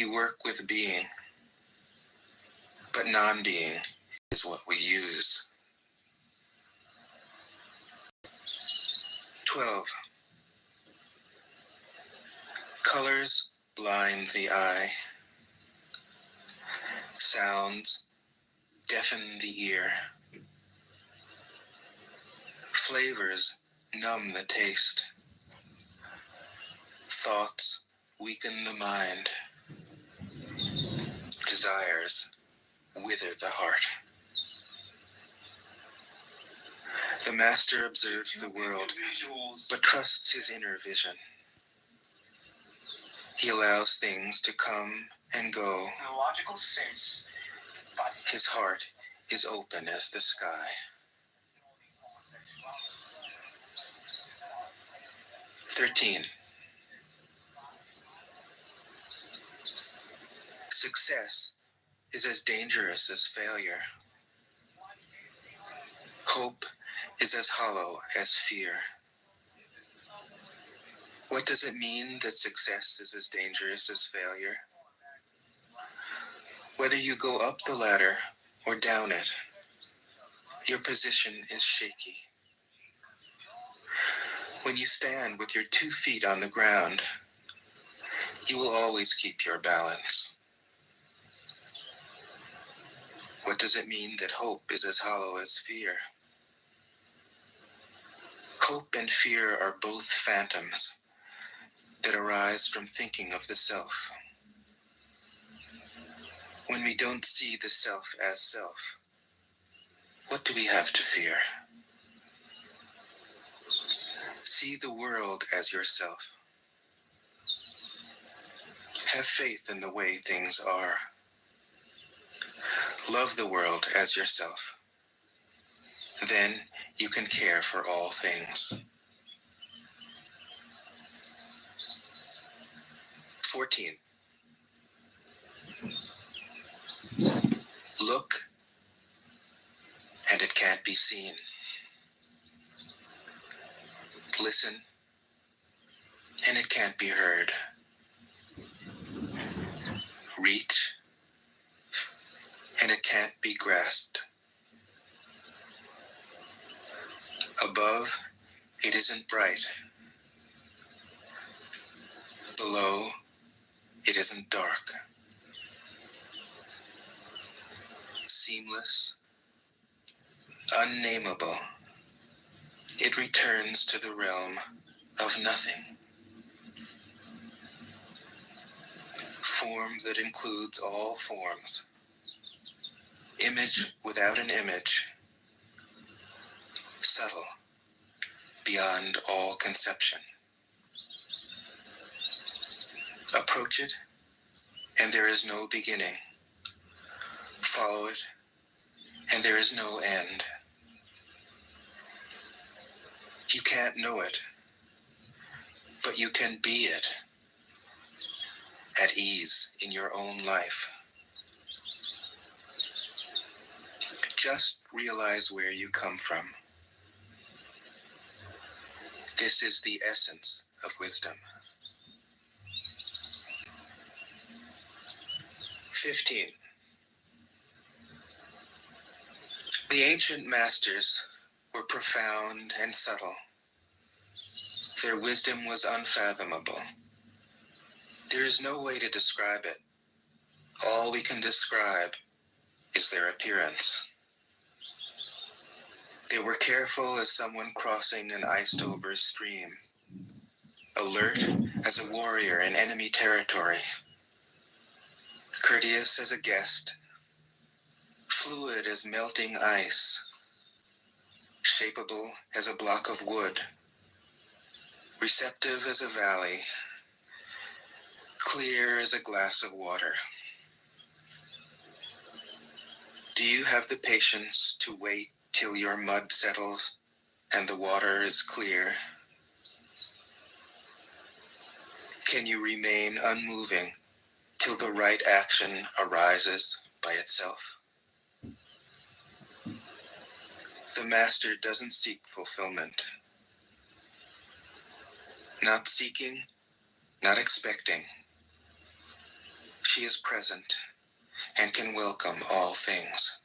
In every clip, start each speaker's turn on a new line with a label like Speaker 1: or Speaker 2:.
Speaker 1: We work with being, but non-being is what we use. 12. Colors blind the eye. Sounds deafen the ear. Flavors numb the taste. Thoughts weaken the mind. Desires wither the heart. The master observes the world, but trusts his inner vision. He allows things to come and go. In a logical sense, his heart is open as the sky. 13. Success is as dangerous as failure. Hope is as hollow as fear. What does it mean that success is as dangerous as failure? Whether you go up the ladder or down it, your position is shaky. When you stand with your 2 feet on the ground, you will always keep your balance. What does it mean that hope is as hollow as fear? Hope and fear are both phantoms that arise from thinking of the self. When we don't see the self as self, what do we have to fear? See the world as yourself. Have faith in the way things are. Love the world as yourself. Then you can care for all things. 14. Look, and it can't be seen. Listen, and it can't be heard. Reach, and it can't be grasped. Above, it isn't bright. Below, it isn't dark. Seamless, unnameable, it returns to the realm of nothing. Form that includes all forms. Image without an image. Subtle, beyond all conception. Approach it, and there is no beginning. Follow it, and there is no end. You can't know it, but you can be it, at ease in your own life. Just realize where you come from. This is the essence of wisdom. 15. The ancient masters were profound and subtle. Their wisdom was unfathomable. There is no way to describe it. All we can describe is their appearance. They were careful as someone crossing an iced-over stream, alert as a warrior in enemy territory, courteous as a guest, fluid as melting ice, shapeable as a block of wood, receptive as a valley, clear as a glass of water. Do you have the patience to wait till your mud settles and the water is clear? Can you remain unmoving till the right action arises by itself? The master doesn't seek fulfillment. Not seeking, not expecting. She is present and can welcome all things.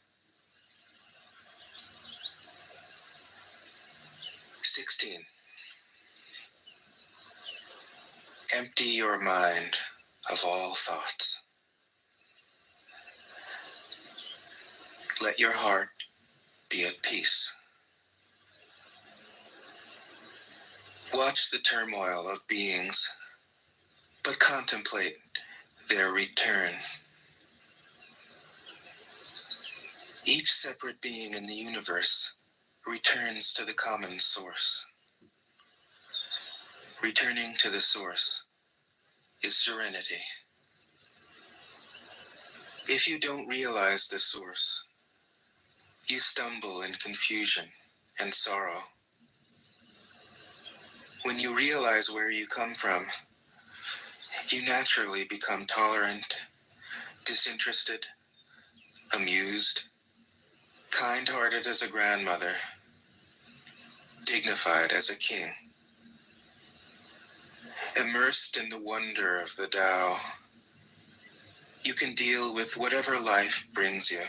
Speaker 1: 16. Empty your mind of all thoughts. Let your heart be at peace. Watch the turmoil of beings, but contemplate their return. Each separate being in the universe returns to the common source. Returning to the source is serenity. If you don't realize the source, you stumble in confusion and sorrow. When you realize where you come from, you naturally become tolerant, disinterested, amused, kind-hearted as a grandmother, dignified as a king. Immersed in the wonder of the Tao, you can deal with whatever life brings you.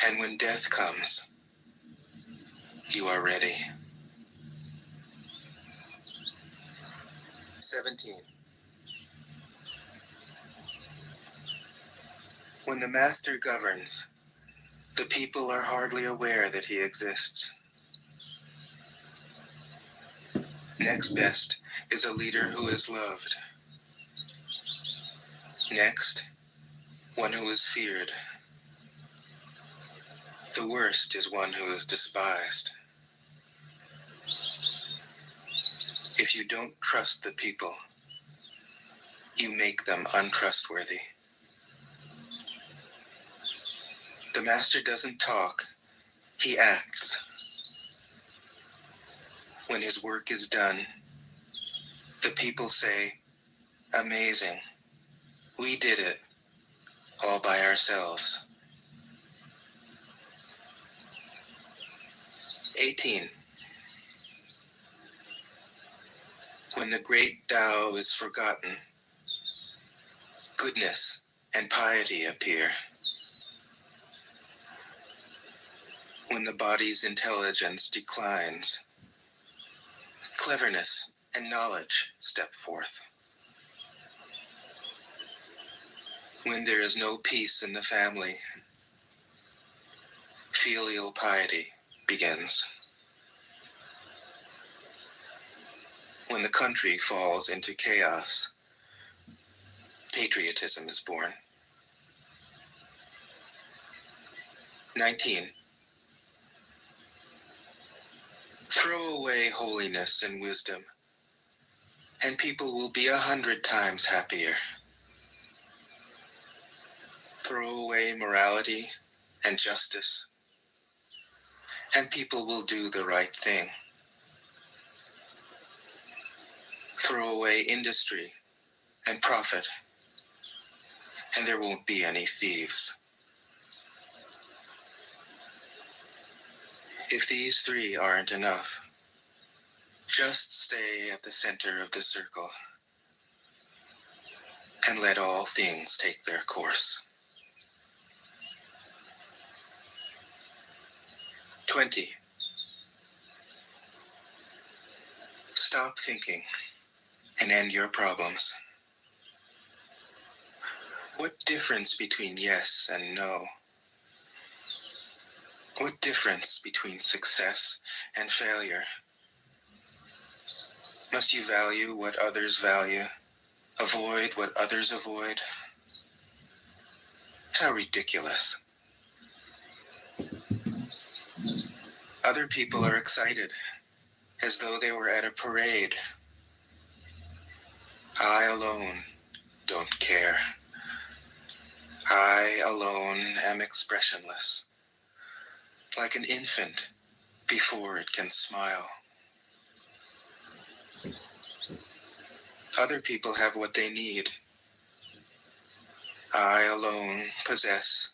Speaker 1: And when death comes, you are ready. 17. When the master governs, the people are hardly aware that he exists. Next best is a leader who is loved. Next, one who is feared. The worst is one who is despised. If you don't trust the people, you make them untrustworthy. The master doesn't talk, he acts. When his work is done, the people say, "Amazing, we did it, all by ourselves." 18. When the great Tao is forgotten, goodness and piety appear. When the body's intelligence declines, cleverness and knowledge step forth. When there is no peace in the family, filial piety begins. When the country falls into chaos, patriotism is born. 19. Throw away holiness and wisdom, and people will be 100 times happier. Throw away morality and justice, and people will do the right thing. Throw away industry and profit, and there won't be any thieves. If these three aren't enough, just stay at the center of the circle and let all things take their course. 20. Stop thinking and end your problems. What difference between yes and no? What difference between success and failure? Must you value what others value, avoid what others avoid? How ridiculous. Other people are excited, as though they were at a parade. I alone don't care. I alone am expressionless, like an infant before it can smile. Other people have what they need. I alone possess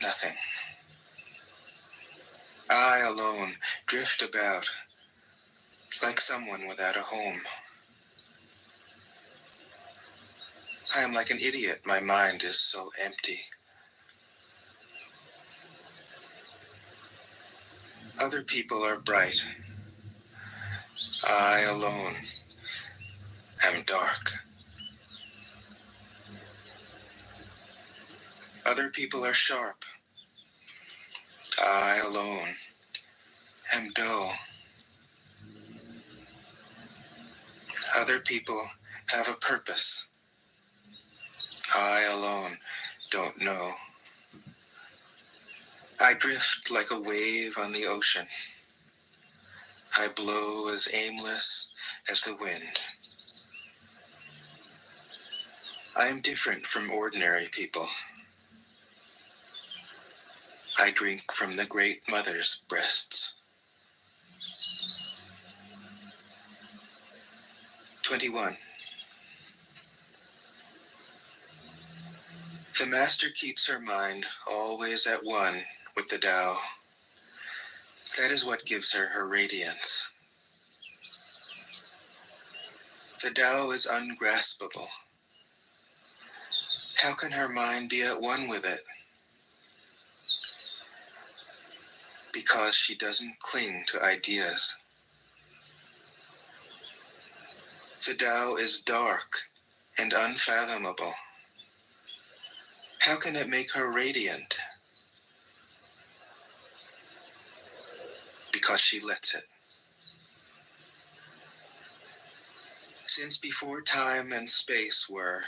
Speaker 1: nothing. I alone drift about like someone without a home. I am like an idiot. My mind is so empty. Other people are bright. I alone am dark. Other people are sharp. I alone am dull. Other people have a purpose. I alone don't know. I drift like a wave on the ocean. I blow as aimless as the wind. I am different from ordinary people. I drink from the great mother's breasts. 21. The master keeps her mind always at one with the Tao. That is what gives her her radiance. The Tao is ungraspable. How can her mind be at one with it? Because she doesn't cling to ideas. The Tao is dark and unfathomable. How can it make her radiant? Because she lets it. Since before time and space were,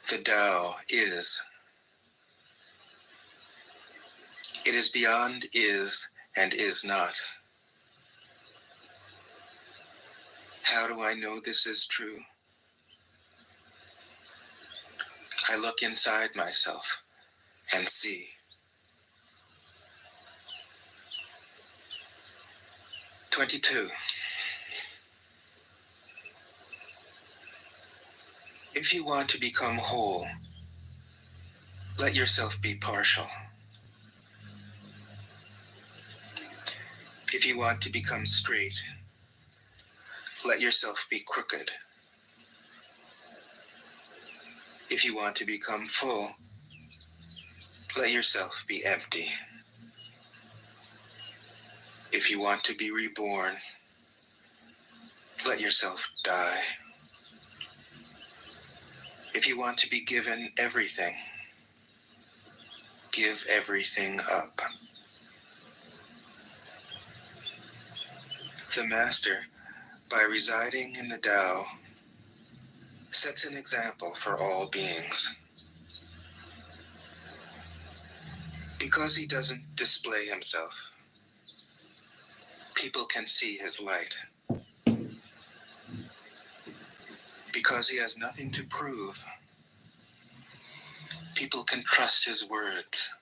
Speaker 1: the Tao is. It is beyond is and is not. How do I know this is true? I look inside myself and see. 22. If you want to become whole, let yourself be partial. If you want to become straight, let yourself be crooked. If you want to become full, let yourself be empty. If you want to be reborn, let yourself die. If you want to be given everything, give everything up. The Master, by residing in the Tao, sets an example for all beings. Because he doesn't display himself, people can see his light. Because he has nothing to prove, people can trust his words.